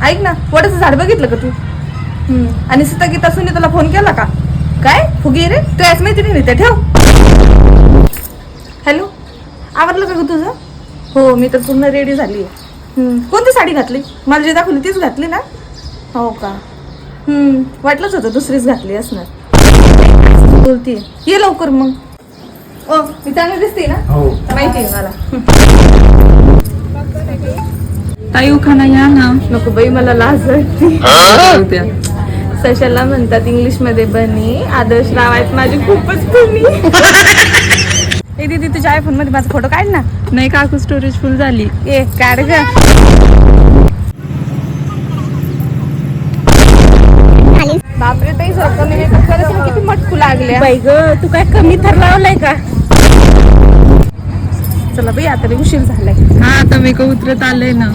ऐक ना, वडाचं झाड बघितलं का तू? आणि सीता गीता सुनीताला फोन केला का? काय फुगी रे, तू याच माहिती नाही ठेव. हॅलो, आवरलं का ग तुझं? हो, मी तर पूर्ण रेडी झाली आहे. कोणती साडी घातली? मला जे दाखवली तीच घातली ना? हो का? वाटलंच होतं दुसरीच घातली असणार. बोलतीये, ये लवकर मग. ओ, मी चांगली दिसते ना? हो. माहिती आहे मला. ताई उखाणा या ना. नको बाई, मला लाज वाटते. सशाला म्हणतात इंग्लिश मध्ये बनी, आदर्श राव आहेत माझी खूपच फुनी. ए दीदी, तुझ्या आयफोन मध्ये माझा फोटो काढ ना. नाही काकू, स्टोरेज फुल झाली. ए काढ ग. बापरे ताई, सरकारने मेकअप करायला किती मटकू लागले. बाई ग, तू काय कमी थर लावलाय का? चला बाई, आता उशीर झालाय. हा, आता मेकअप उतरत आलंय ना.